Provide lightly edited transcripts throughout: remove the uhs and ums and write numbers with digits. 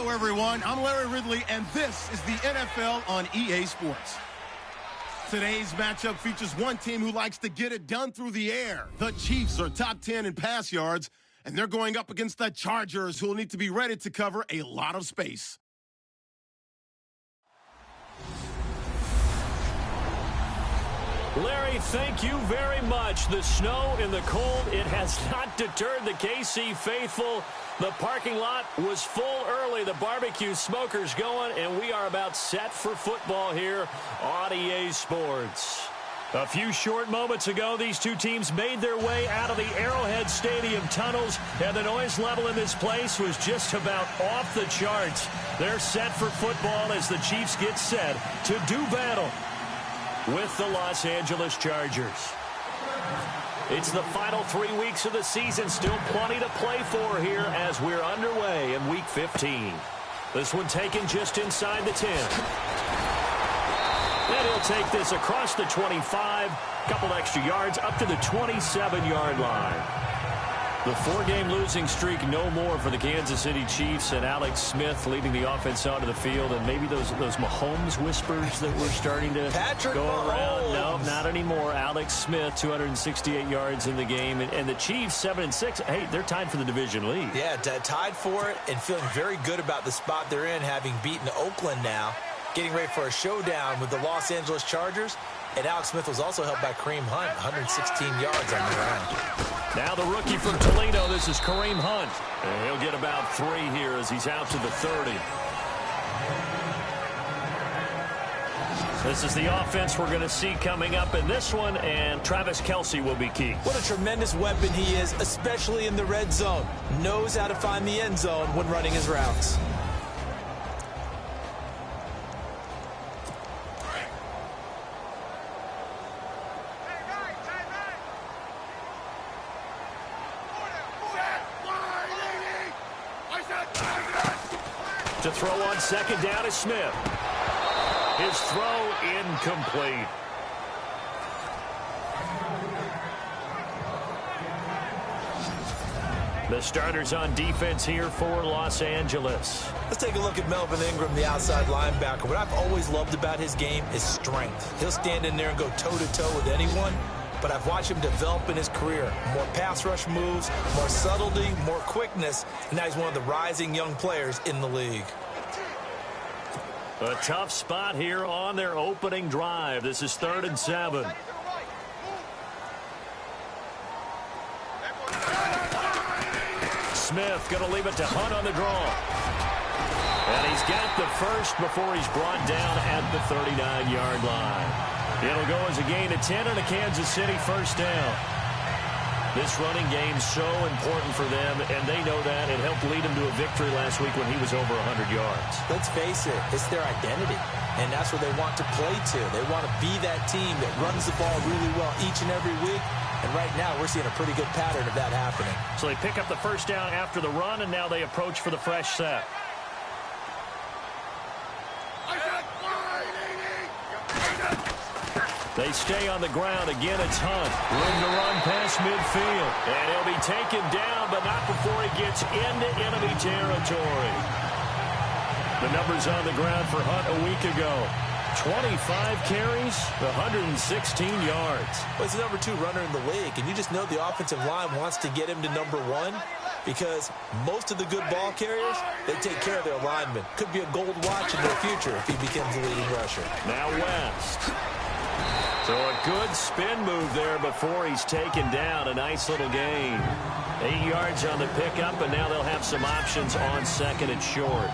Hello, everyone. I'm Larry Ridley, and this is the NFL on EA Sports. Today's matchup features one team who likes to get it done through the air. The Chiefs are top 10 in pass yards, and they're going up against the Chargers, who will need to be ready to cover a lot of space. Larry, thank you very much. The snow and the cold, it has not deterred the KC faithful. The parking lot was full early. The barbecue smoker's going, and we are about set for football here on EA Sports. A few short moments ago, these two teams made their way out of the Arrowhead Stadium tunnels, and the noise level in this place was just about off the charts. They're set for football as the Chiefs get set to do battle with the Los Angeles Chargers. It's the final 3 weeks of the season. Still plenty to play for here as we're underway in Week 15. This one taken just inside the 10. And he'll take this across the 25. Couple extra yards up to the 27-yard line. The 4-game losing streak no more for the Kansas City Chiefs, and Alex Smith leading the offense onto the field. And maybe those Mahomes whispers that were starting to go around. No, not anymore. Alex Smith, 268 yards in the game. And the Chiefs, 7-6. Hey, they're tied for the division lead. Yeah, tied for it and feeling very good about the spot they're in, having beaten Oakland now. Getting ready for a showdown with the Los Angeles Chargers. And Alex Smith was also helped by Kareem Hunt, 116 yards on the ground. Now the rookie from Toledo, this is Kareem Hunt. And he'll get about 3 here as he's out to the 30. This is the offense we're going to see coming up in this one, and Travis Kelce will be key. What a tremendous weapon he is, especially in the red zone. Knows how to find the end zone when running his routes. To throw on second down is Smith. His throw incomplete. The starters on defense here for Los Angeles. Let's take a look at Melvin Ingram, the outside linebacker. What I've always loved about his game is strength. He'll stand in there and go toe-to-toe with anyone, but I've watched him develop in his career. More pass rush moves, more subtlety, more quickness, and now he's one of the rising young players in the league. A tough spot here on their opening drive. This is 3rd and 7. Smith going to leave it to Hunt on the draw. And he's got the first before he's brought down at the 39-yard line. It'll go as a gain of 10 and a Kansas City first down. This running game's so important for them, and they know that. It helped lead him to a victory last week when he was over 100 yards. Let's face it, it's their identity, and that's what they want to play to. They want to be that team that runs the ball really well each and every week, and right now we're seeing a pretty good pattern of that happening. So they pick up the first down after the run, and now they approach for the fresh set. They stay on the ground. Again, it's Hunt. Room to run past midfield. And he'll be taken down, but not before he gets into enemy territory. The numbers on the ground for Hunt a week ago. 25 carries, 116 yards. Well, he's the number 2 runner in the league, and you just know the offensive line wants to get him to number 1 because most of the good ball carriers, they take care of their linemen. Could be a gold watch in their future if he becomes the leading rusher. Now West. So a good spin move there before he's taken down. A nice little gain. 8 yards on the pickup, and now they'll have some options on second and short.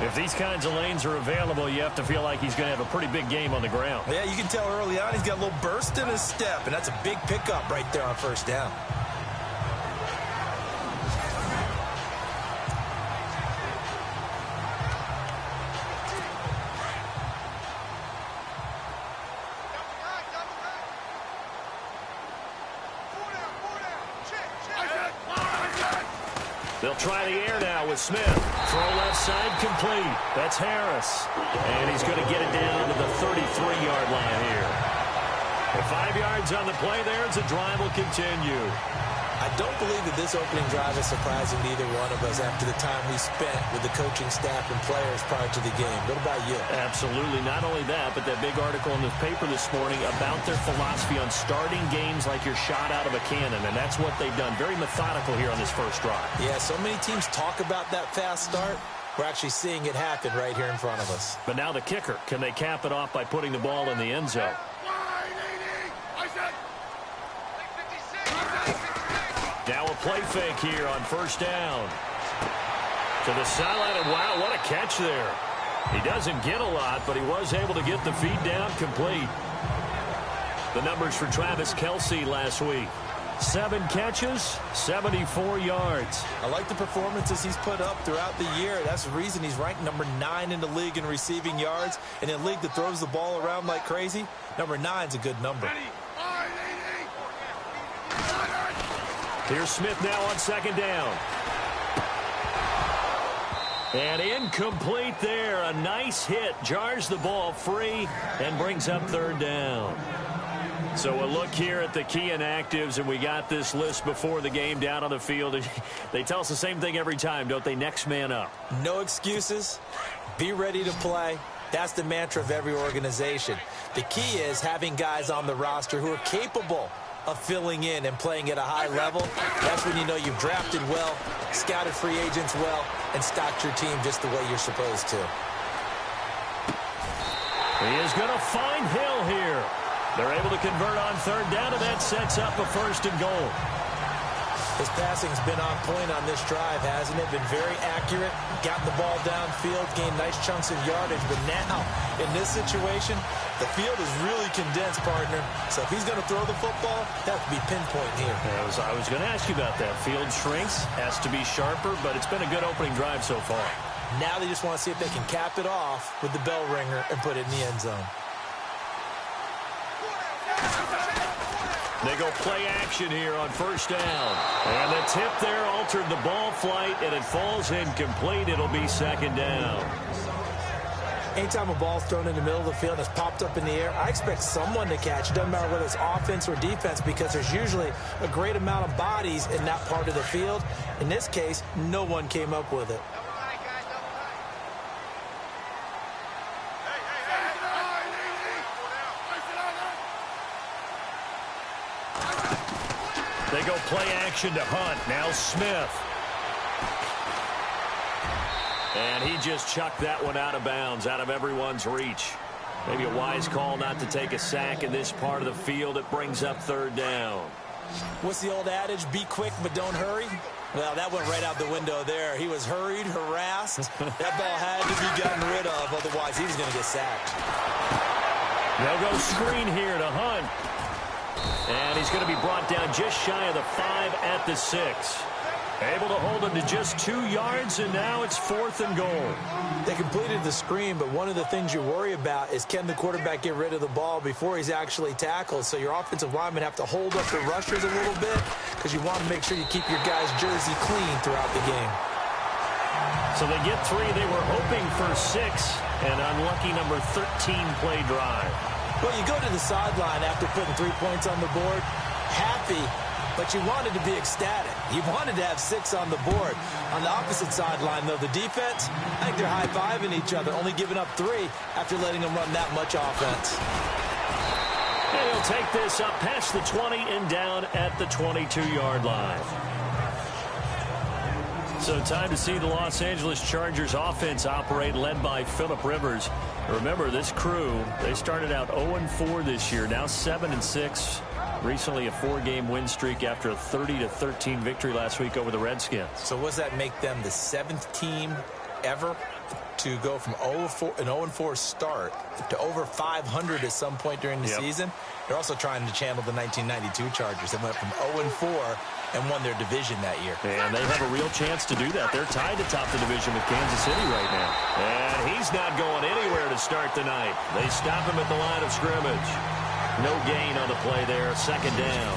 If these kinds of lanes are available, you have to feel like he's going to have a pretty big game on the ground. Yeah, you can tell early on he's got a little burst in his step, and that's a big pickup right there on first down. They'll try the air now with Smith. Throw left side complete. That's Harris. And he's going to get it down to the 33-yard line here. 5 yards on the play there as the drive will continue. I don't believe that this opening drive is surprising to either one of us after the time we spent with the coaching staff and players prior to the game. What about you? Absolutely. Not only that, but that big article in the paper this morning about their philosophy on starting games like you're shot out of a cannon, and that's what they've done. Very methodical here on this first drive. Yeah, so many teams talk about that fast start. We're actually seeing it happen right here in front of us. But now the kicker. Can they cap it off by putting the ball in the end zone? Now a play fake here on first down. To the sideline, and wow, what a catch there. He doesn't get a lot, but he was able to get the feed down complete. The numbers for Travis Kelce last week. 7 catches, 74 yards. I like the performances he's put up throughout the year. That's the reason he's ranked number 9 in the league in receiving yards. And in a league that throws the ball around like crazy, number 9's a good number. Here's Smith now on second down. And incomplete there. A nice hit. Jars the ball free and brings up third down. So a look here at the key inactives, and we got this list before the game down on the field. They tell us the same thing every time, don't they? Next man up. No excuses. Be ready to play. That's the mantra of every organization. The key is having guys on the roster who are capable of filling in and playing at a high level. That's when you know you've drafted well, scouted free agents well, and stocked your team just the way you're supposed to. He is going to find Hill here. They're able to convert on third down, and that sets up a first and goal. His passing's been on point on this drive, hasn't it? Been very accurate, gotten the ball downfield, gained nice chunks of yardage. But now, in this situation, the field is really condensed, partner. So if he's going to throw the football, that would be pinpoint here. I was going to ask you about that. Field shrinks, has to be sharper, but it's been a good opening drive so far. Now they just want to see if they can cap it off with the bell ringer and put it in the end zone. They go play action here on first down. And the tip there altered the ball flight, and it falls incomplete. It'll be second down. Anytime a ball's thrown in the middle of the field and it's popped up in the air, I expect someone to catch. It doesn't matter whether it's offense or defense, because there's usually a great amount of bodies in that part of the field. In this case, no one came up with it. They go play action to Hunt. Now Smith. And he just chucked that one out of bounds, out of everyone's reach. Maybe a wise call not to take a sack in this part of the field. It brings up third down. What's the old adage? Be quick, but don't hurry. Well, that went right out the window there. He was hurried, harassed. That ball had to be gotten rid of, otherwise he was going to get sacked. They'll go screen here to Hunt. And he's going to be brought down just shy of the 5 at the 6. Able to hold him to just 2 yards, and now it's 4th and goal. They completed the screen, but one of the things you worry about is can the quarterback get rid of the ball before he's actually tackled. So your offensive linemen have to hold up the rushers a little bit because you want to make sure you keep your guys' jersey clean throughout the game. So they get 3. They were hoping for 6, and unlucky number 13 play drive. Well, you go to the sideline after putting 3 points on the board, happy, but you wanted to be ecstatic. You wanted to have 6 on the board. On the opposite sideline, though, the defense, I think they're high-fiving each other, only giving up 3 after letting them run that much offense. And he'll take this up past the 20 and down at the 22-yard line. So time to see the Los Angeles Chargers offense operate, led by Phillip Rivers. Remember, this crew, they started out 0-4 this year, now 7-6. Recently a 4-game win streak after a 30-13 victory last week over the Redskins. So what does that make them, the 7th team ever to go from 0-4 start to over 500 at some point during the season? They're also trying to channel the 1992 Chargers. They went from 0-4 and won their division that year. And they have a real chance to do that. They're tied to top the division with Kansas City right now. And he's not going anywhere to start the night. They stop him at the line of scrimmage. No gain on the play there. Second down.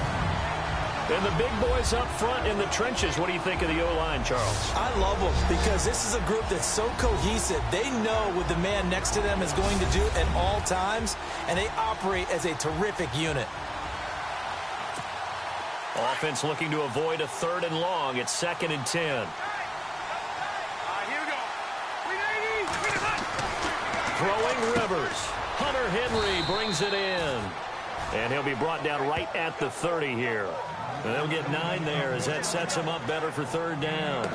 And the big boys up front in the trenches. What do you think of the O-line, Charles? I love them because this is a group that's so cohesive. They know what the man next to them is going to do at all times, and they operate as a terrific unit. Offense looking to avoid a 3rd and long. It's 2nd and 10. Here we go. Throwing Rivers. Hunter Henry brings it in. And he'll be brought down right at the 30 here. And they'll get 9 there as that sets him up better for 3rd down.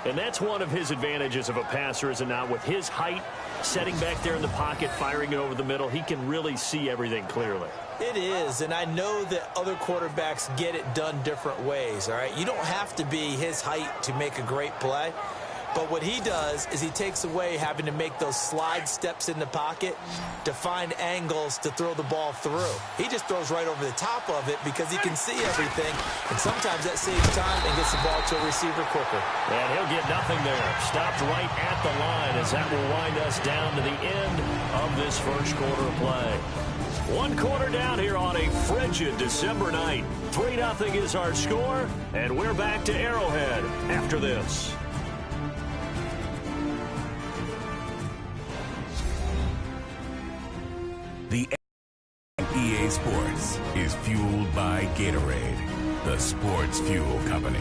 And that's one of his advantages of a passer, is it not? With his height, setting back there in the pocket, firing it over the middle, he can really see everything clearly. It is, and I know that other quarterbacks get it done different ways, all right? You don't have to be his height to make a great play. But what he does is he takes away having to make those slide steps in the pocket to find angles to throw the ball through. He just throws right over the top of it because he can see everything, and sometimes that saves time and gets the ball to a receiver quicker. And he'll get nothing there. Stopped right at the line as that will wind us down to the end of this first quarter of play. 1 quarter down here on a frigid December night. 3-0 is our score, and we're back to Arrowhead after this. The EA Sports is fueled by Gatorade, the sports fuel company.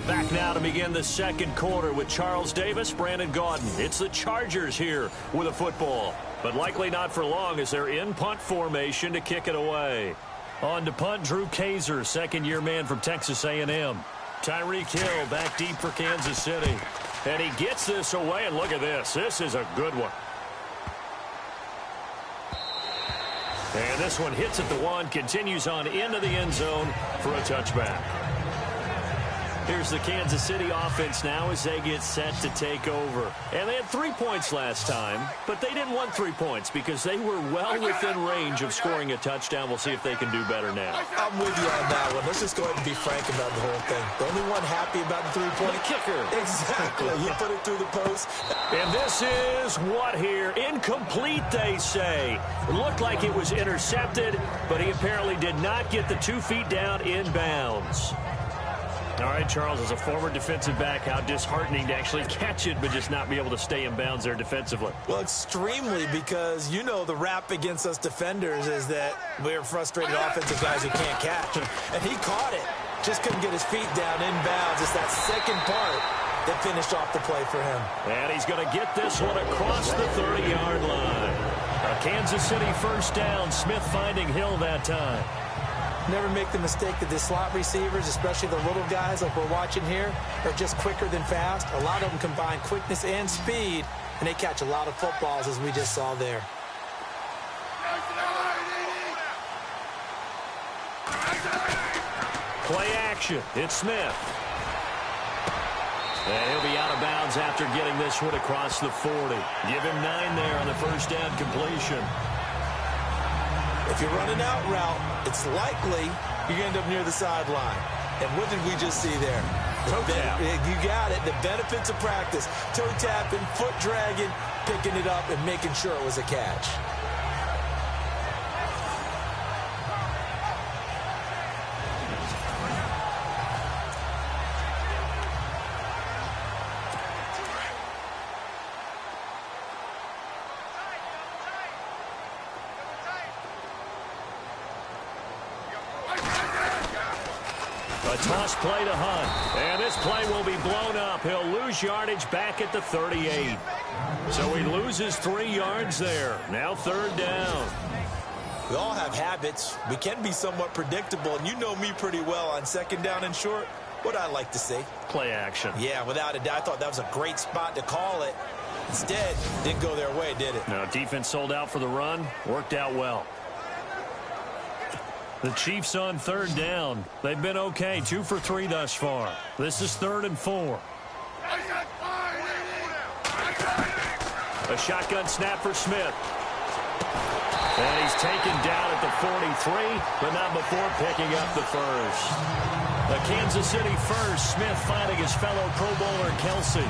Back now to begin the second quarter with Charles Davis, Brandon Gaudin. It's the Chargers here with a football, but likely not for long as they're in punt formation to kick it away. On to punt, Drew Kaiser, second-year man from Texas A&M. Tyreek Hill back deep for Kansas City. And he gets this away, and look at this. This is a good one. And this one hits at the 1, continues on into the end zone for a touchback. Here's the Kansas City offense now as they get set to take over. And they had 3 points last time, but they didn't want 3 points because they were well within range of scoring a touchdown. We'll see if they can do better now. I'm with you on that one. Let's just go ahead and be frank about the whole thing. The only one happy about the 3-point. The kicker. Exactly. He put it through the post. And this is what here? Incomplete, they say. It looked like it was intercepted, but he apparently did not get the 2 feet down in bounds. All right, Charles, as a former defensive back, how disheartening to actually catch it but just not be able to stay in bounds there defensively. Well, extremely, because you know the rap against us defenders is that we're frustrated offensive guys who can't catch. And he caught it. Just couldn't get his feet down in bounds. It's that second part that finished off the play for him. And he's going to get this one across the 30-yard line. A Kansas City first down. Smith finding Hill that time. Never make the mistake that the slot receivers, especially the little guys like we're watching here, are just quicker than fast. A lot of them combine quickness and speed, and they catch a lot of footballs, as we just saw there. Play action. It's Smith. And he'll be out of bounds after getting this one across the 40. Give him 9 there on the first down completion. If you're running out route, it's likely you're going to end up near the sideline. And what did we just see there? Toe tap. You got it. The benefits of practice. Toe tapping, foot dragging, picking it up, and making sure it was a catch. A toss play to Hunt. And this play will be blown up. He'll lose yardage back at the 38. So he loses 3 yards there. Now 3rd down. We all have habits. We can be somewhat predictable, and you know me pretty well on 2nd down and short. What I like to see. Play action. Yeah, without a doubt. I thought that was a great spot to call it. Instead, didn't go their way, did it? No, defense sold out for the run. Worked out well. The Chiefs on 3rd down. They've been okay. 2 for 3 thus far. This is 3rd and 4. A shotgun snap for Smith. And he's taken down at the 43, but not before picking up the first. A Kansas City first. Smith finding his fellow Pro Bowler Kelsey.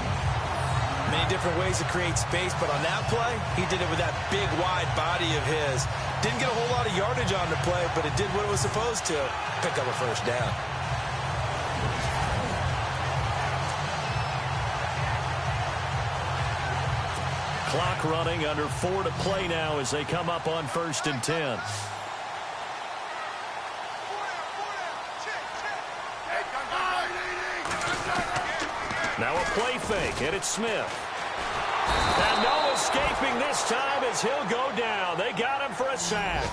Many different ways to create space, but on that play, he did it with that big, wide body of his. Didn't get a whole lot of yardage on the play, but it did what it was supposed to. Pick up a first down. Clock running, under 4 to play now as they come up on 1st and 10. Now a play fake, and it's Smith. And no escaping this time as he'll go down. They got him for a sack.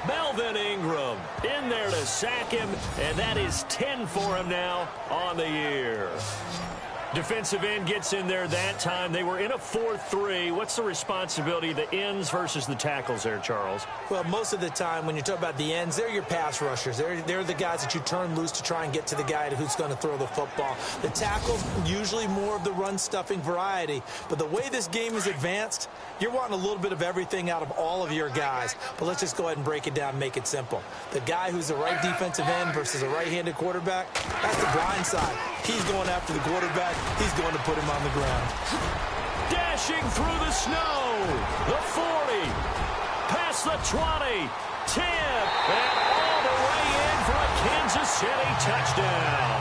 Melvin Ingram in there to sack him, and that is 10 for him now on the year. Defensive end gets in there that time. They were in a 4-3. What's the responsibility of the ends versus the tackles there, Charles? Well, most of the time when you talk about the ends, they're your pass rushers. They're the guys that you turn loose to try and get to the guy who's going to throw the football. The tackles, usually more of the run-stuffing variety. But the way this game is advanced, you're wanting a little bit of everything out of all of your guys. But let's just go ahead and break it down and make it simple. The guy who's the right defensive end versus a right-handed quarterback, that's the blind side. He's going after the quarterback. He's going to put him on the ground. Dashing through the snow. The 40. Past the 20. 10. And all the way in for a Kansas City touchdown.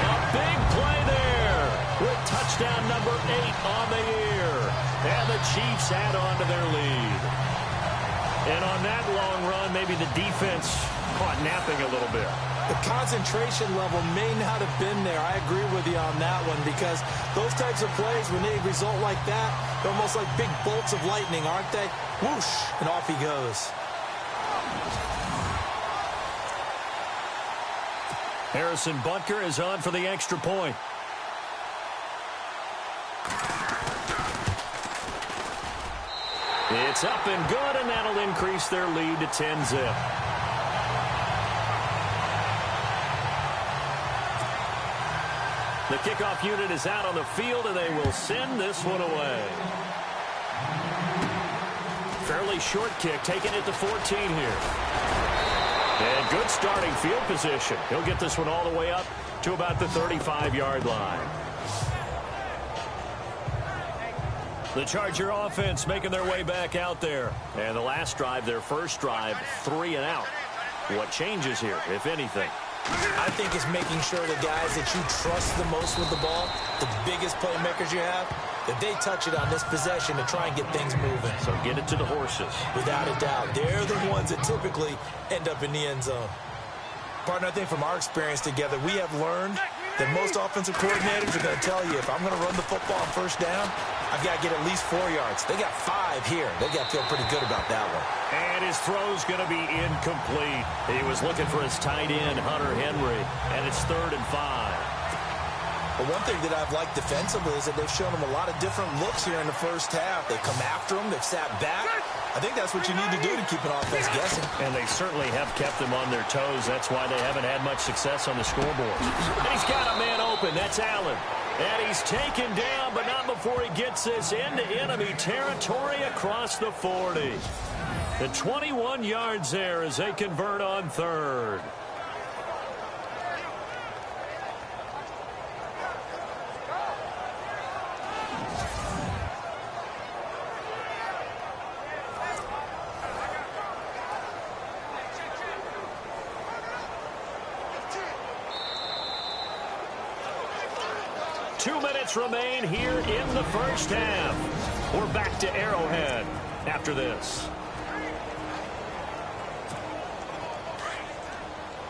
A big play there with touchdown number 8 on the year. And the Chiefs add on to their lead. And on that long run, maybe the defense caught napping a little bit. The concentration level may not have been there. I agree with you on that one because those types of plays, when they result like that, they're almost like big bolts of lightning, aren't they? Whoosh, and off he goes. Harrison Butker is on for the extra point. It's up and good, and that'll increase their lead to 10-zip. The kickoff unit is out on the field, and they will send this one away. Fairly short kick, taking it to 14 here. And good starting field position. He'll get this one all the way up to about the 35-yard line. The Charger offense making their way back out there. And the last drive, their first drive, 3 and out. What changes here, if anything? I think it's making sure the guys that you trust the most with the ball, the biggest playmakers you have, that they touch it on this possession to try and get things moving. So get it to the horses. Without a doubt. They're the ones that typically end up in the end zone. Partner, I think from our experience together, we have learned that most offensive coordinators are going to tell you, if I'm going to run the football on first down, I've got to get at least 4 yards. They got 5 here. They got to feel pretty good about that one. And his throw's going to be incomplete. He was looking for his tight end, Hunter Henry, and it's 3rd and 5. But one thing that I've liked defensively is that they've shown them a lot of different looks here in the first half. They come after them. They've sat back. I think that's what you need to do to keep an offense guessing. And they certainly have kept them on their toes. That's why they haven't had much success on the scoreboard. And he's got a man open. That's Allen. And he's taken down, but not before he gets this into enemy territory across the 40. The 21 yards there as they convert on 3rd. Remain here in the first half. We're back to Arrowhead after this.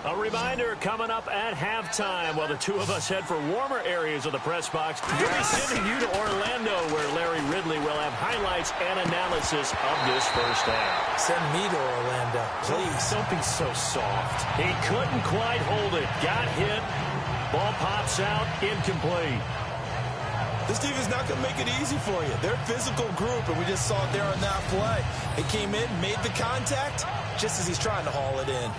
A reminder coming up at halftime while the two of us head for warmer areas of the press box. We'll be sending you to Orlando where Larry Ridley will have highlights and analysis of this first half. Send me to Orlando, please. Don't be so soft. He couldn't quite hold it. Got hit. Ball pops out. Incomplete. This team is not going to make it easy for you. They're a physical group, and we just saw it there on that play. They came in, made the contact, just as he's trying to haul it in.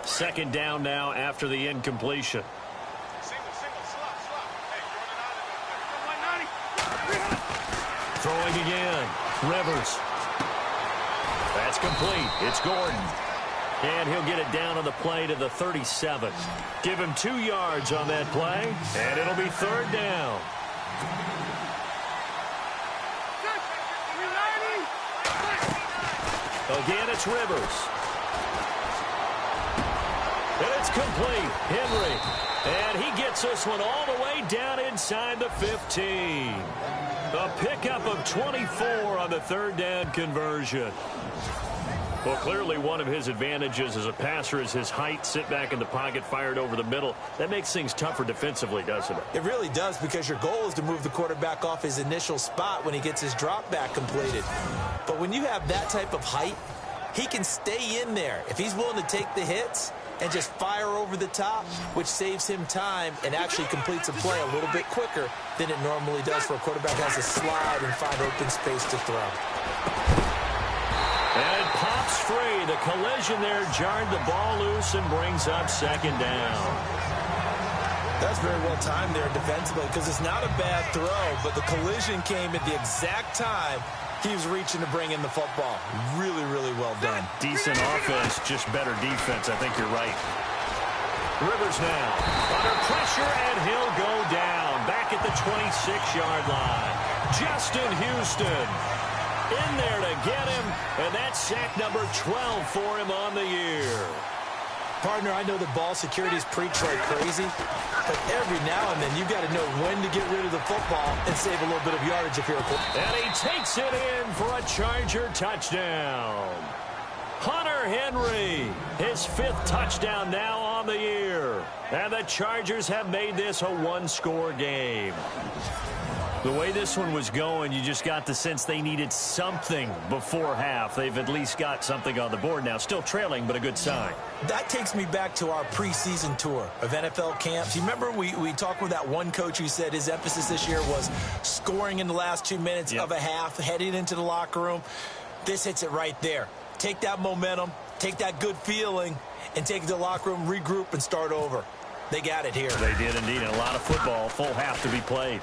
Second down now after the incompletion. Throwing again. Rivers. That's complete. It's Gordon. And he'll get it down on the play to the 37. Give him 2 yards on that play, and it'll be 3rd down. Again, it's Rivers. And it's complete. Henry. And he gets this one all the way down inside the 15. A pickup of 24 on the third down conversion. Well, clearly one of his advantages as a passer is his height. Sit back in the pocket, fired over the middle. That makes things tougher defensively, doesn't it? It really does, because your goal is to move the quarterback off his initial spot when he gets his drop back completed. But when you have that type of height, he can stay in there if he's willing to take the hits and just fire over the top, which saves him time and actually completes a play a little bit quicker than it normally does for a quarterback who has to slide and find open space to throw. And it pops free. The collision there jarred the ball loose and brings up second down. That's very well timed there defensively, because it's not a bad throw, but the collision came at the exact time he was reaching to bring in the football. Really, really well done. Decent offense, just better defense. I think you're right. Rivers now under pressure, and he'll go down back at the 26-yard line. Justin Houston in there to get him, and that's sack number 12 for him on the year. Partner, I know the ball security's preach like crazy, but every now and then you've got to know when to get rid of the football and save a little bit of yardage if you're a quarterback. And he takes it in for a Charger touchdown. Hunter Henry, his 5th touchdown now on the year. And the Chargers have made this a one-score game. The way this one was going, you just got the sense they needed something before half. They've at least got something on the board now. Still trailing, but a good sign. That takes me back to our preseason tour of NFL camps. You remember we talked with that one coach who said his emphasis this year was scoring in the last 2 minutes of a half, heading into the locker room. This hits it right there. Take that momentum, take that good feeling, and take it to the locker room, regroup, and start over. They got it here. They did indeed. A lot of football, full half to be played.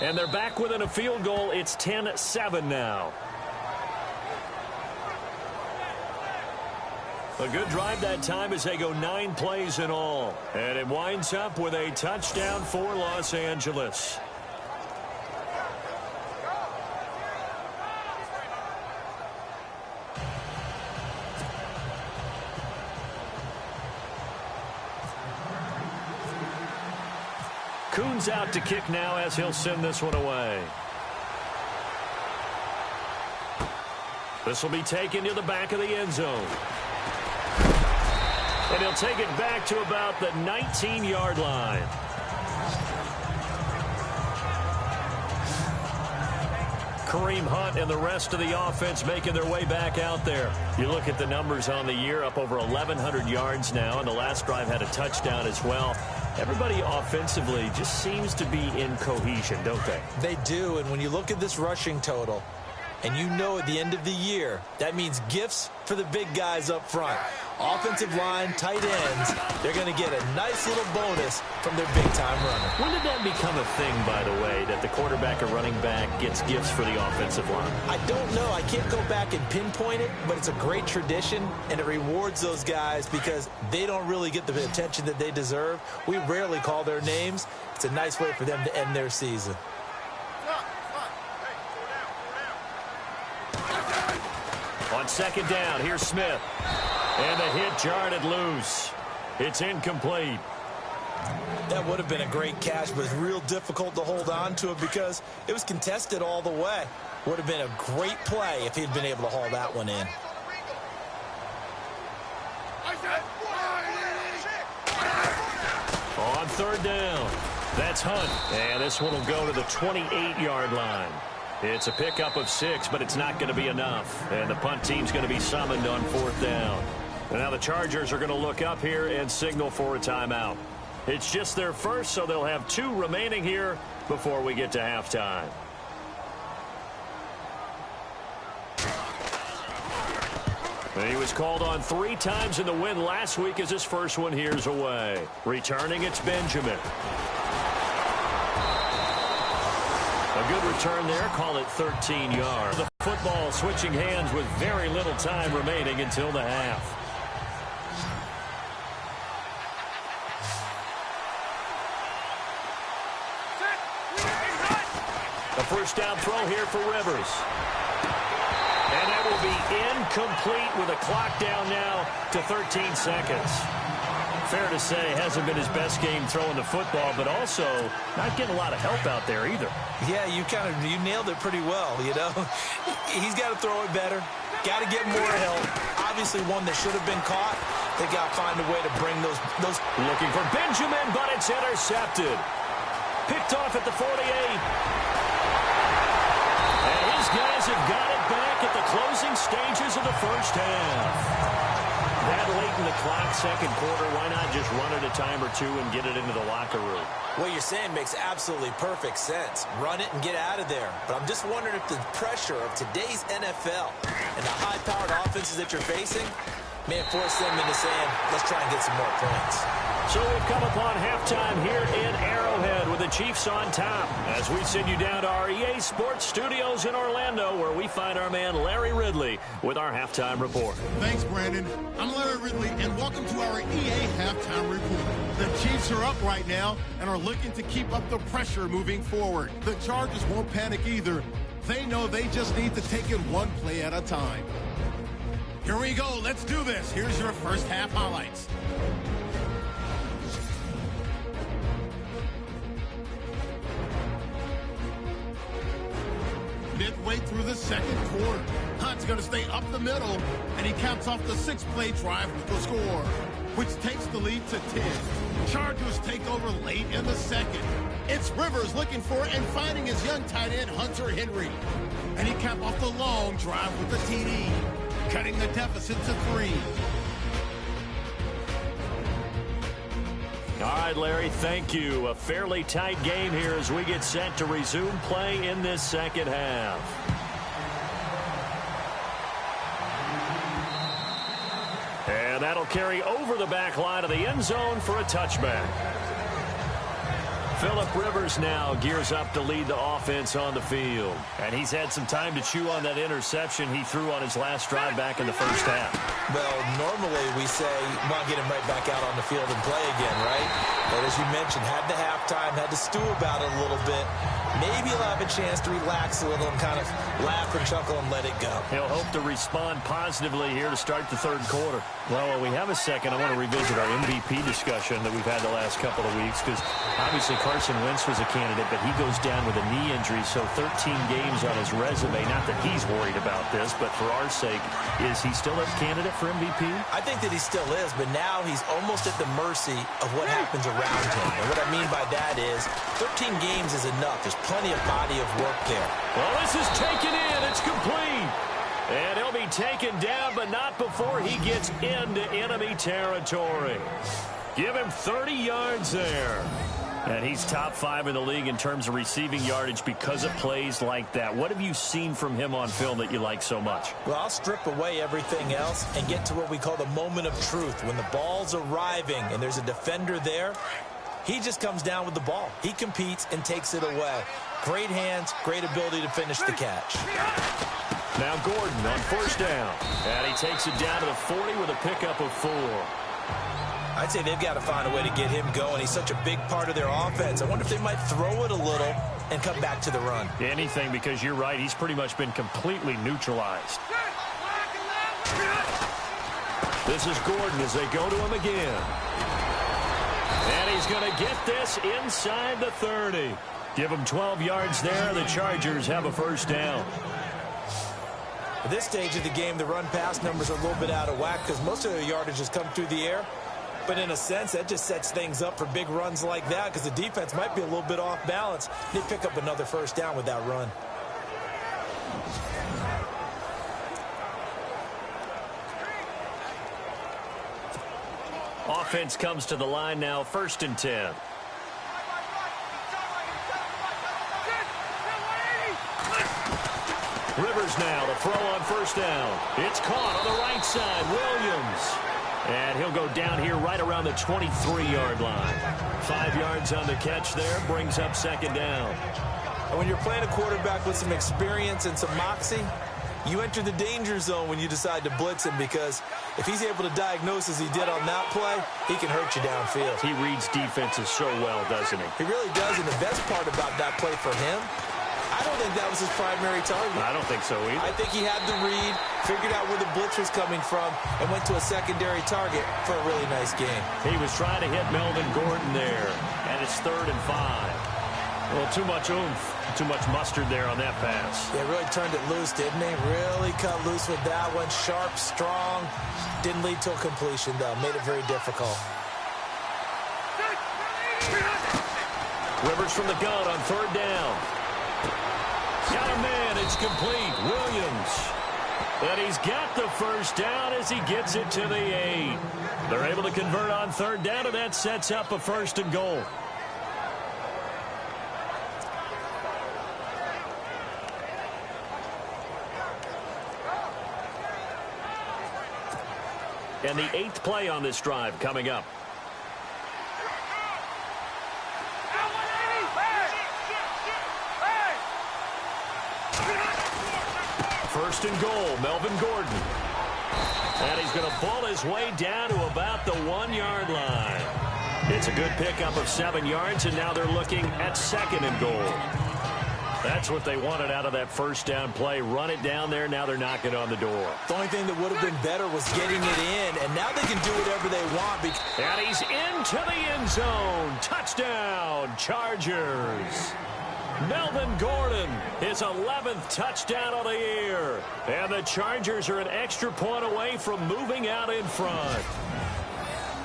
And they're back within a field goal. It's 10-7 now. A good drive that time as they go 9 plays in all. And it winds up with a touchdown for Los Angeles. Kuhn's out to kick now as he'll send this one away. This will be taken to the back of the end zone. And he'll take it back to about the 19-yard line. Kareem Hunt and the rest of the offense making their way back out there. You look at the numbers on the year, up over 1,100 yards now, and the last drive had a touchdown as well. Everybody offensively just seems to be in cohesion, don't they? They do, and when you look at this rushing total, and you know at the end of the year, that means gifts for the big guys up front. Offensive line, tight ends, they're going to get a nice little bonus from their big-time runner. When did that become a thing, by the way, that the quarterback or running back gets gifts for the offensive line? I don't know. I can't go back and pinpoint it, but it's a great tradition, and it rewards those guys because they don't really get the attention that they deserve. We rarely call their names. It's a nice way for them to end their season. On second down, here's Smith. And the hit jarred it loose. It's incomplete. That would have been a great catch, but it's real difficult to hold on to it because it was contested all the way. Would have been a great play if he'd been able to haul that one in. On third down, that's Hunt. And this one will go to the 28-yard line. It's a pickup of 6, but it's not going to be enough. And the punt team's going to be summoned on fourth down. And now the Chargers are going to look up here and signal for a timeout. It's just their first, so they'll have 2 remaining here before we get to halftime. And he was called on 3 times in the win last week as his first one here's away. Returning, it's Benjamin. A good return there, call it 13 yards. The football switching hands with very little time remaining until the half. A first down throw here for Rivers. And that will be incomplete with a clock down now to 13 seconds. fair to say hasn't been his best game throwing the football, but also not getting a lot of help out there either. Yeah, you nailed it pretty well, you know. He's got to throw it better. Got to get more help. Obviously one that should have been caught. They got to find a way to bring those. Looking for Benjamin, but it's intercepted. Picked off at the 48. And his guys have got it back at the closing stages of the first half. That late in the clock, second quarter, why not just run it a time or two and get it into the locker room? What you're saying makes absolutely perfect sense. Run it and get out of there. But I'm just wondering if the pressure of today's NFL and the high-powered offenses that you're facing may force them into saying, let's try and get some more points. So we've come upon halftime here in Arrowhead with the Chiefs on top as we send you down to our EA Sports Studios in Orlando where we find our man Larry Ridley with our halftime report. Thanks, Brandon. I'm Larry Ridley, and welcome to our EA halftime report. The Chiefs are up right now and are looking to keep up the pressure moving forward. The Chargers won't panic either. They know they just need to take it one play at a time. Here we go. Let's do this. Here's your first half highlights. Midway through the second quarter, Hunt's going to stay up the middle, and he caps off the 6-play drive with the score, which takes the lead to 10. Chargers take over late in the second. It's Rivers looking for and finding his young tight end, Hunter Henry. And he capped off the long drive with the TD, cutting the deficit to 3. All right, Larry, thank you. A fairly tight game here as we get set to resume play in this second half. And that'll carry over the back line of the end zone for a touchback. Phillip Rivers now gears up to lead the offense on the field. And he's had some time to chew on that interception he threw on his last drive back in the first half. Well, normally we say, well, get him right back out on the field and play again, right? But as you mentioned, had the halftime, had to stew about it a little bit. Maybe he'll have a chance to relax a little and kind of laugh and chuckle and let it go. He'll hope to respond positively here to start the third quarter. Well, while we have a second, I want to revisit our MVP discussion that we've had the last couple of weeks because obviously Carson Wentz was a candidate, but he goes down with a knee injury, so 13 games on his resume. Not that he's worried about this, but for our sake, is he still a candidate for MVP? I think that he still is, but now he's almost at the mercy of what happens around him. And what I mean by that is 13 games is enough. There's plenty of body of work there. Well, this is taken in. It's complete. And he'll be taken down, but not before he gets into enemy territory. Give him 30 yards there. And he's top 5 in the league in terms of receiving yardage because of plays like that. What have you seen from him on film that you like so much? Well, I'll strip away everything else and get to what we call the moment of truth. When the ball's arriving and there's a defender there, he just comes down with the ball. He competes and takes it away. Great hands, great ability to finish the catch. Now Gordon on first down. And he takes it down to the 40 with a pickup of 4. I'd say they've got to find a way to get him going. He's such a big part of their offense. I wonder if they might throw it a little and come back to the run. Anything, because you're right. He's pretty much been completely neutralized. This is Gordon as they go to him again. And he's going to get this inside the 30. Give him 12 yards there. The Chargers have a first down. At this stage of the game, the run-pass numbers are a little bit out of whack because most of their yardage has come through the air. But in a sense, that just sets things up for big runs like that because the defense might be a little bit off balance. They pick up another first down with that run. Offense comes to the line now, 1st and 10. Rivers now to throw on first down. It's caught on the right side. Williams. And he'll go down here right around the 23-yard line. 5 yards on the catch there. Brings up second down. And when you're playing a quarterback with some experience and some moxie, you enter the danger zone when you decide to blitz him because if he's able to diagnose as he did on that play, he can hurt you downfield. He reads defenses so well, doesn't he? He really does, and the best part about that play for him, I don't think that was his primary target. I don't think so either. I think he had the read, figured out where the blitz was coming from, and went to a secondary target for a really nice game. He was trying to hit Melvin Gordon there, and it's 3rd and 5. Well, too much oomph, too much mustard there on that pass. Yeah, really turned it loose, didn't he? Really cut loose with that one. Sharp, strong. Didn't lead to a completion, though. Made it very difficult. Rivers from the gun on 3rd down. Got a man. It's complete. Williams. And he's got the first down as he gets it to the 8. They're able to convert on 3rd down, and that sets up a 1st and goal. And the 8th play on this drive coming up. First and goal, Melvin Gordon. And he's going to ball his way down to about the 1-yard line. It's a good pickup of 7 yards, and now they're looking at 2nd and goal. That's what they wanted out of that first down play. Run it down there. Now they're knocking on the door. The only thing that would have been better was getting it in, and now they can do whatever they want. And he's into the end zone. Touchdown, Chargers. Melvin Gordon, his 11th touchdown of the year. And the Chargers are an extra point away from moving out in front.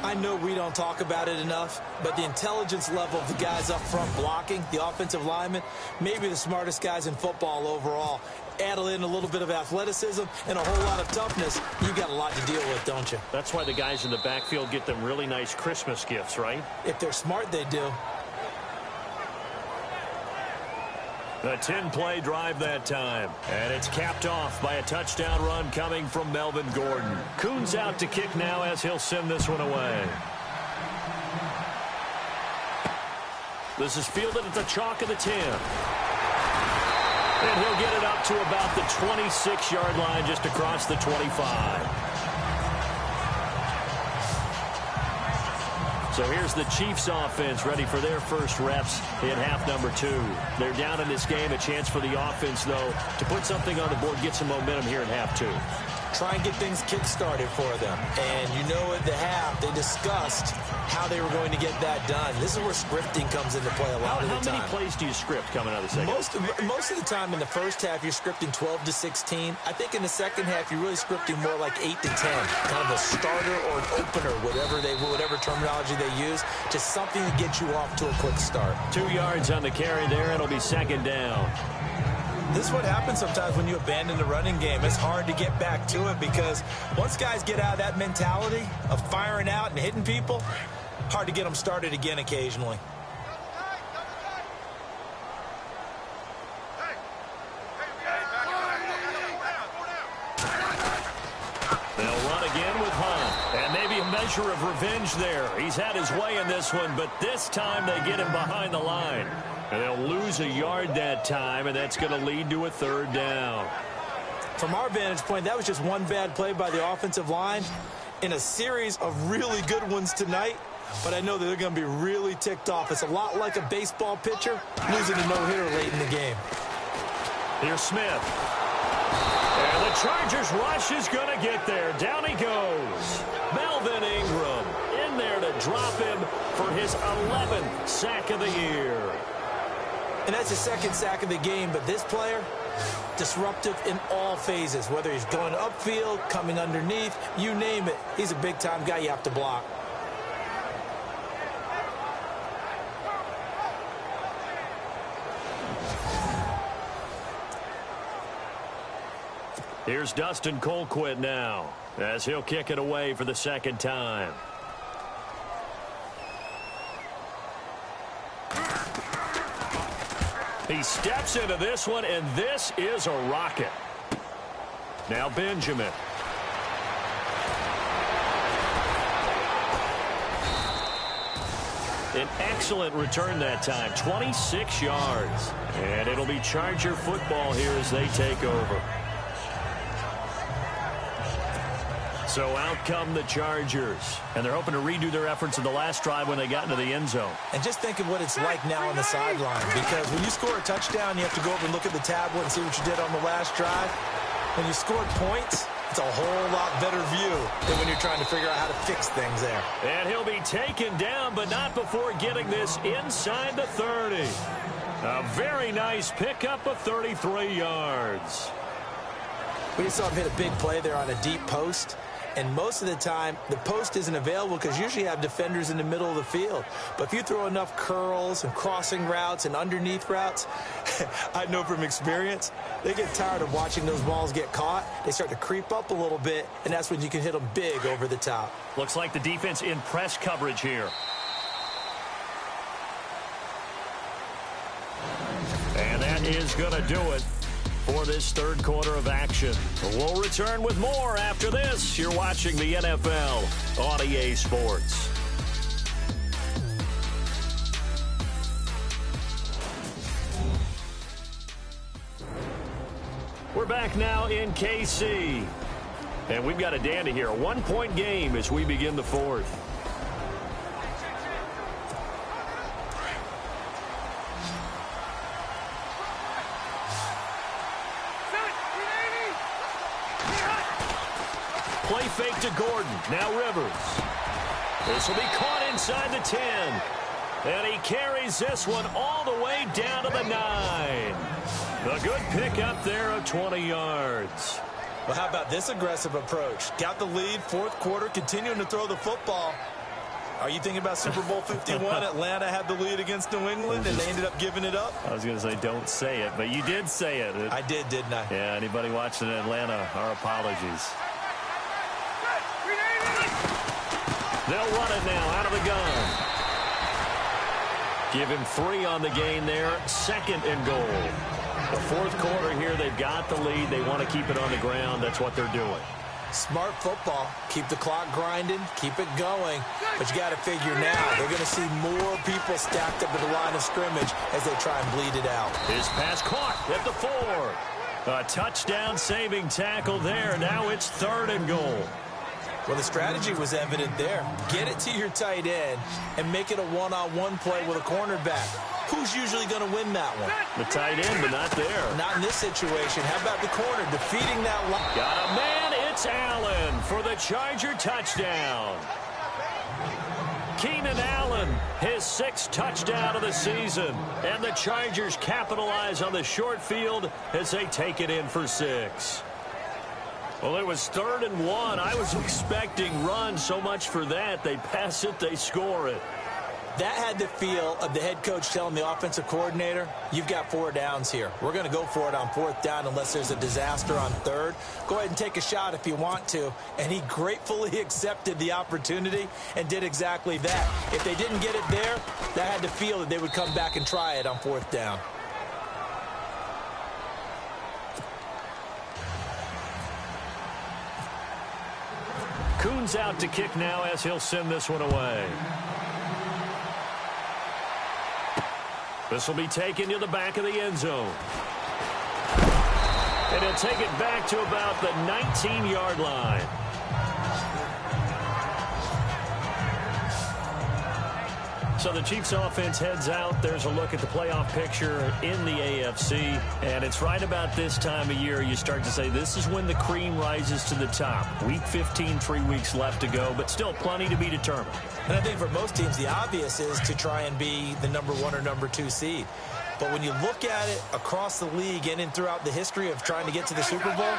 I know we don't talk about it enough, but the intelligence level of the guys up front blocking, the offensive linemen, maybe the smartest guys in football overall. Add in a little bit of athleticism and a whole lot of toughness, you got a lot to deal with, don't you? That's why the guys in the backfield get them really nice Christmas gifts, right? If they're smart, they do. A 10-play drive that time. And it's capped off by a touchdown run coming from Melvin Gordon. Coons out to kick now as he'll send this one away. This is fielded at the chalk of the 10. And he'll get it up to about the 26-yard line just across the 25. So here's the Chiefs offense ready for their first reps in half number 2. They're down in this game. A chance for the offense, though, to put something on the board, get some momentum here in half 2. Try and get things kick-started for them. And you know at the half, they discussed how they were going to get that done. This is where scripting comes into play a lot of the time. How many plays do you script coming out of the second? Most of the time in the first half, you're scripting 12 to 16. I think in the second half, you're really scripting more like 8 to 10. Kind of a starter or an opener, whatever terminology they use. Just something to get you off to a quick start. 2 yards on the carry there. It'll be 2nd down. This is what happens sometimes when you abandon the running game. It's hard to get back to it because once guys get out of that mentality of firing out and hitting people, hard to get them started again occasionally. They'll run again with Hunt. And maybe a measure of revenge there. He's had his way in this one, but this time they get him behind the line. And they'll lose a yard that time, and that's going to lead to a 3rd down. From our vantage point, that was just one bad play by the offensive line in a series of really good ones tonight. But I know that they're going to be really ticked off. It's a lot like a baseball pitcher losing a no-hitter late in the game. Here's Smith. And the Chargers rush is going to get there. Down he goes. Melvin Ingram in there to drop him for his 11th sack of the year. And that's his 2nd sack of the game, but this player, disruptive in all phases, whether he's going upfield, coming underneath, you name it. He's a big-time guy you have to block. Here's Dustin Colquitt now as he'll kick it away for the 2nd time. He steps into this one, and this is a rocket. Now Benjamin. An excellent return that time, 26 yards. And it'll be Charger football here as they take over. So out come the Chargers. And they're hoping to redo their efforts in the last drive when they got into the end zone. And just think of what it's like now on the sideline. Because when you score a touchdown, you have to go over and look at the tablet and see what you did on the last drive. When you scored points, it's a whole lot better view than when you're trying to figure out how to fix things there. And he'll be taken down, but not before getting this inside the 30. A very nice pickup of 33 yards. We just saw him hit a big play there on a deep post. And most of the time, the post isn't available because usually you have defenders in the middle of the field. But if you throw enough curls and crossing routes and underneath routes, I know from experience, they get tired of watching those balls get caught. They start to creep up a little bit, and that's when you can hit them big over the top. Looks like the defense in press coverage here. And that is going to do it for this third quarter of action. We'll return with more after this. You're watching the NFL on EA Sports. We're back now in KC. And we've got a dandy here. A one-point game as we begin the fourth. Play fake to Gordon. Now Rivers. This will be caught inside the 10. And he carries this one all the way down to the 9. A good pickup there of 20 yards. Well, how about this aggressive approach? Got the lead, fourth quarter, continuing to throw the football. Are you thinking about Super Bowl 51? Atlanta had the lead against New England, and they ended up giving it up? I was going to say don't say it, but you did say it. I did, didn't I? Yeah, anybody watching in Atlanta, our apologies. They'll run it now out of the gun. Give him 3 on the gain there. 2nd and goal. The fourth quarter here, they've got the lead. They want to keep it on the ground. That's what they're doing. Smart football. Keep the clock grinding. Keep it going. But you got to figure now, they're going to see more people stacked up at the line of scrimmage as they try and bleed it out. His pass caught at the 4. A touchdown-saving tackle there. Now it's 3rd and goal. Well, the strategy was evident there. Get it to your tight end and make it a one-on-one play with a cornerback. Who's usually going to win that one? The tight end, but not there. Not in this situation. How about the corner defeating that line? Got a man. It's Allen for the Charger touchdown. Keenan Allen, his 6th touchdown of the season. And the Chargers capitalize on the short field as they take it in for 6. Well, it was 3rd and 1. I was expecting run, so much for that. They pass it, they score it. That had the feel of the head coach telling the offensive coordinator, you've got 4 downs here. We're going to go for it on 4th down unless there's a disaster on 3rd. Go ahead and take a shot if you want to. And he gratefully accepted the opportunity and did exactly that. If they didn't get it there, that had the feel that they would come back and try it on 4th down. Kuhn's out to kick now as he'll send this one away. This will be taken to the back of the end zone. And he'll take it back to about the 19-yard line. So the Chiefs offense heads out. There's a look at the playoff picture in the AFC. And it's right about this time of year you start to say this is when the cream rises to the top. Week 15, 3 weeks left to go, but still plenty to be determined. And I think for most teams, the obvious is to try and be the number 1 or number 2 seed. But when you look at it across the league and throughout the history of trying to get to the Super Bowl,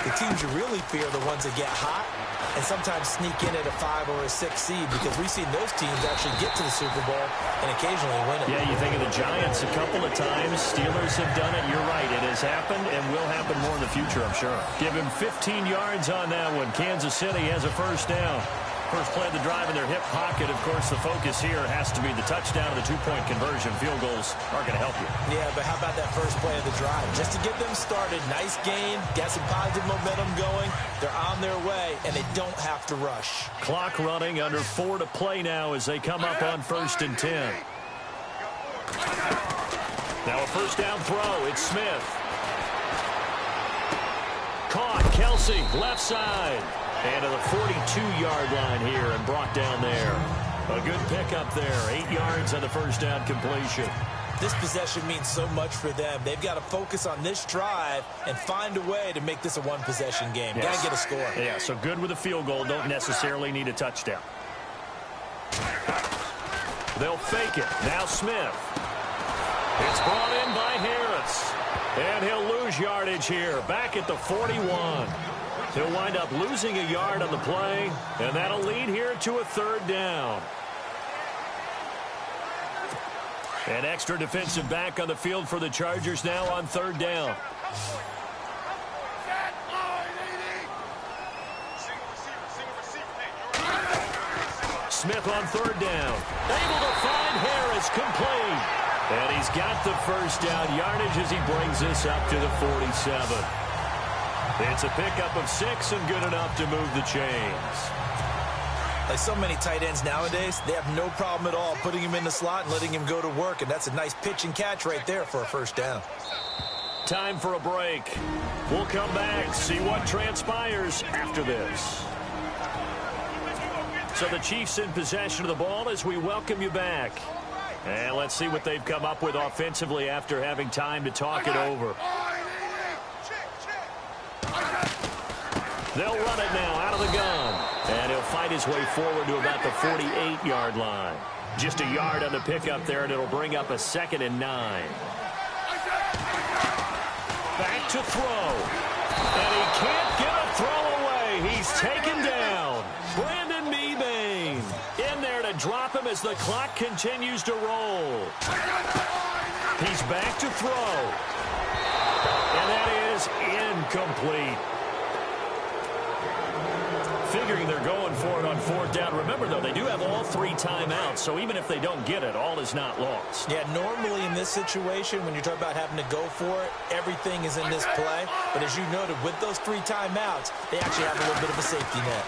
the teams you really fear are the ones that get hot and sometimes sneak in at a 5 or a 6 seed, because we've seen those teams actually get to the Super Bowl and occasionally win it. Yeah, you think of the Giants a couple of times. Steelers have done it. You're right. It has happened and will happen more in the future, I'm sure. Give him 15 yards on that one. Kansas City has a 1st down. First play of the drive in their hip pocket. Of course, the focus here has to be the touchdown and the 2-point conversion. Field goals aren't going to help you. Yeah, but how about that first play of the drive? Just to get them started, nice gain, got some positive momentum going. They're on their way, and they don't have to rush. Clock running, under 4 to play now as they come up on 1st and 10. Now a 1st down throw. It's Smith. Caught. Kelsey, left side. And to the 42-yard line here and brought down there. A good pickup there. 8 yards on the first down completion. This possession means so much for them. They've got to focus on this drive and find a way to make this a one-possession game. Yes. Got to get a score. Yeah, so good with a field goal. Don't necessarily need a touchdown. They'll fake it. Now Smith. It's brought in by Harris. And he'll lose yardage here. Back at the 41. He'll wind up losing a yard on the play. And that'll lead here to a third down. An extra defensive back on the field for the Chargers now on third down. Smith on third down. Able to find Harris, complete. And he's got the first down yardage as he brings this up to the 47. It's a pickup of 6 and good enough to move the chains. Like so many tight ends nowadays, they have no problem at all putting him in the slot and letting him go to work, and that's a nice pitch and catch right there for a first down. Time for a break. We'll come back, see what transpires after this. So the Chiefs in possession of the ball as we welcome you back. And let's see what they've come up with offensively after having time to talk it over. They'll run it now out of the gun. And he'll fight his way forward to about the 48-yard line. Just a yard on the pickup there, and it'll bring up a 2nd and 9. Back to throw. And he can't get a throw away. He's taken down. Brandon Mebane in there to drop him as the clock continues to roll. He's back to throw. And that is incomplete. Figuring they're going for it on fourth down. Remember, though, they do have all 3 timeouts, so even if they don't get it, all is not lost. Yeah, normally in this situation, when you're talking about having to go for it, everything is in this play. But as you noted, with those 3 timeouts, they actually have a little bit of a safety net.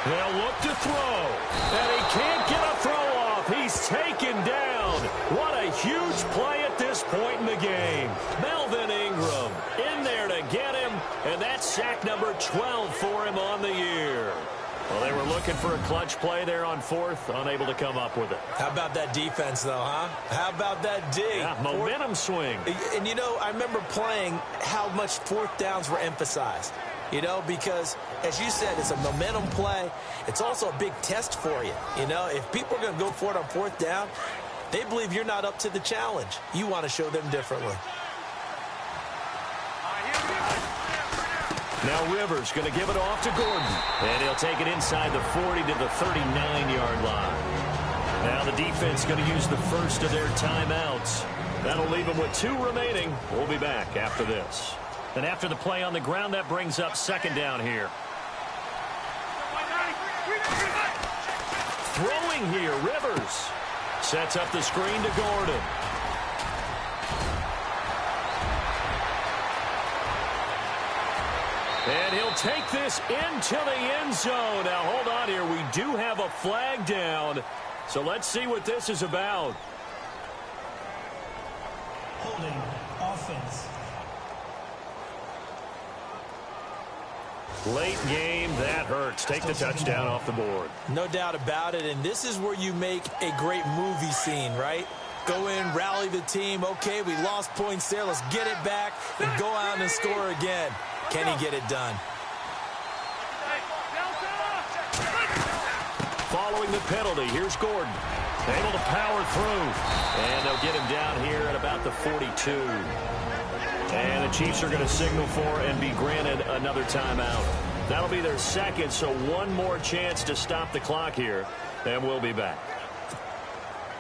They'll look to throw, and he can't get a throw off. He's taken down. What a huge play at this point in the game. Melvin Ingram in there to get him, and that's sack number 12 for him on the year. Well, they were looking for a clutch play there on fourth, unable to come up with it. How about that defense, though, huh? How about that D? Yeah, momentum swing. And, you know, I remember playing how much fourth downs were emphasized. You know, because, as you said, it's a momentum play. It's also a big test for you. You know, if people are going to go for it on fourth down, they believe you're not up to the challenge. You want to show them differently. Now Rivers going to give it off to Gordon. And he'll take it inside the 40 to the 39-yard line. Now the defense going to use the first of their timeouts. That'll leave them with 2 remaining. We'll be back after this. And after the play on the ground, that brings up 2nd down here. Throwing here, Rivers. Sets up the screen to Gordon. And he'll take this into the end zone. Now, hold on here. We do have a flag down. So let's see what this is about. Holding offense. Late game, that hurts. Take the touchdown off the board. No doubt about it, and this is where you make a great movie scene, right? Go in, rally the team. Okay, we lost points there. Let's get it back and go out and score again. Can he get it done? Following the penalty, here's Gordon. Able to power through. And they'll get him down here at about the 42. And the Chiefs are going to signal for and be granted another timeout. That'll be their 2nd, so 1 more chance to stop the clock here. And we'll be back.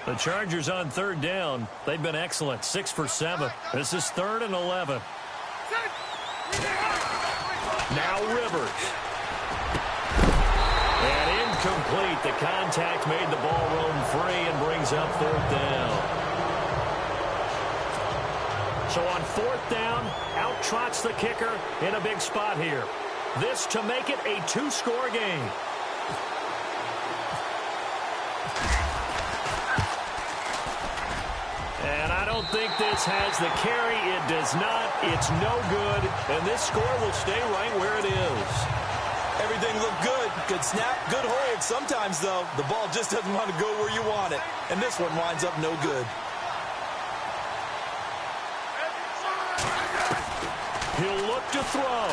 The Chargers on 3rd down. They've been excellent, 6 for 7. This is 3rd and 11. Now Rivers. And incomplete. The contact made the ball roam free and brings up 4th down. So on 4th down, out trots the kicker in a big spot here. This to make it a 2-score game. And I don't think this has the carry. It does not. It's no good. And this score will stay right where it is. Everything looked good. Good snap, good hold. Sometimes, though, the ball just doesn't want to go where you want it. And this one winds up no good. He'll look to throw.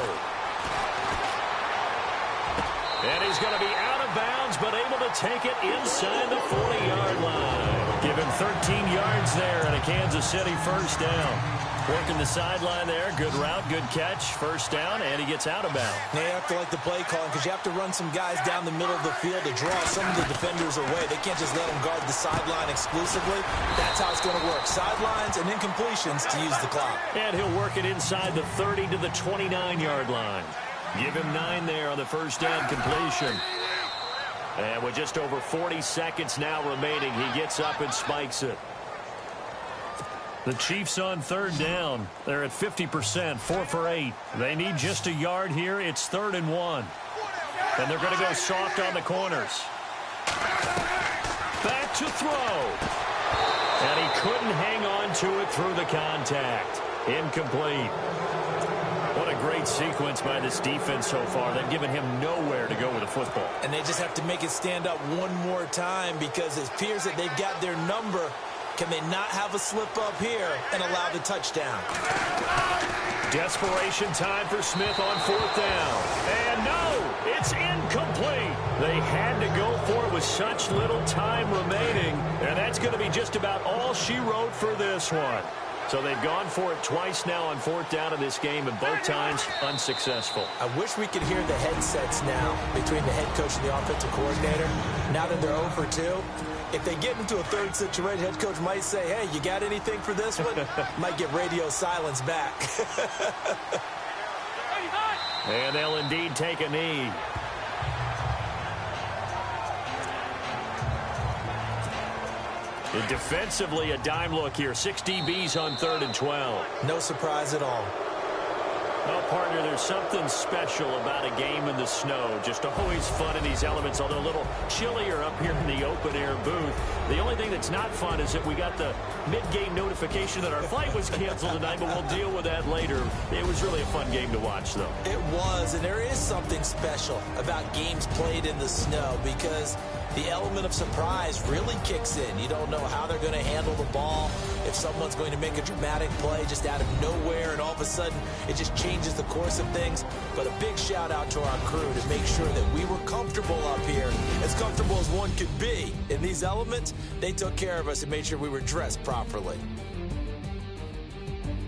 And he's going to be out of bounds, but able to take it inside the 40-yard line. Give him 13 yards there and a Kansas City first down. Working the sideline there. Good route, good catch. First down, and he gets out of bounds. Now you have to like the play calling because you have to run some guys down the middle of the field to draw some of the defenders away. They can't just let them guard the sideline exclusively. That's how it's going to work. Sidelines and incompletions to use the clock. And he'll work it inside the 30 to the 29-yard line. Give him 9 there on the first down completion. And with just over 40 seconds now remaining, he gets up and spikes it. The Chiefs on third down. They're at 50%, 4 for 8. They need just a yard here. It's 3rd and 1. And they're going to go soft on the corners. Back to throw. And he couldn't hang on to it through the contact. Incomplete. What a great sequence by this defense so far. They've given him nowhere to go with the football. And they just have to make it stand up one more time because it appears that they've got their number. Can they not have a slip up here and allow the touchdown? Desperation time for Smith on 4th down. And no, it's incomplete. They had to go for it with such little time remaining. And that's going to be just about all she wrote for this one. So they've gone for it twice now on 4th down in this game, and both times unsuccessful. I wish we could hear the headsets now between the head coach and the offensive coordinator. Now that they're 0 for 2, if they get into a third situation, head coach might say, hey, you got anything for this one? Might get radio silence back. And they'll indeed take a knee. And defensively, a dime look here. 6 DBs on 3rd and 12. No surprise at all. Well, partner, there's something special about a game in the snow. Just always fun in these elements, although a little chillier up here in the open-air booth. The only thing that's not fun is that we got the mid-game notification that our flight was canceled tonight, but we'll deal with that later. It was really a fun game to watch, though. It was, and there is something special about games played in the snow because the element of surprise really kicks in. You don't know how they're going to handle the ball, if someone's going to make a dramatic play just out of nowhere, and all of a sudden it just changes the course of things. But a big shout out to our crew to make sure that we were comfortable up here, as comfortable as one could be. In these elements, they took care of us and made sure we were dressed properly.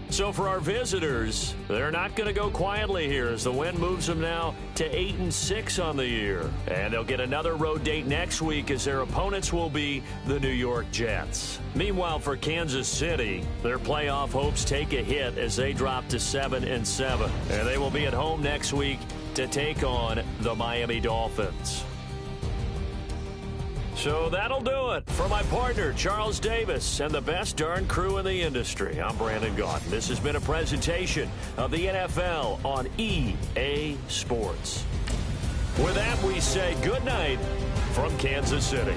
So for our visitors, they're not going to go quietly here as the wind moves them now to 8-6 on the year. And they'll get another road date next week as their opponents will be the New York Jets. Meanwhile, for Kansas City, their playoff hopes take a hit as they drop to 7-7. And they will be at home next week to take on the Miami Dolphins. So that'll do it. For my partner, Charles Davis, and the best darn crew in the industry, I'm Brandon Gaudin. This has been a presentation of the NFL on EA Sports. With that, we say good night from Kansas City.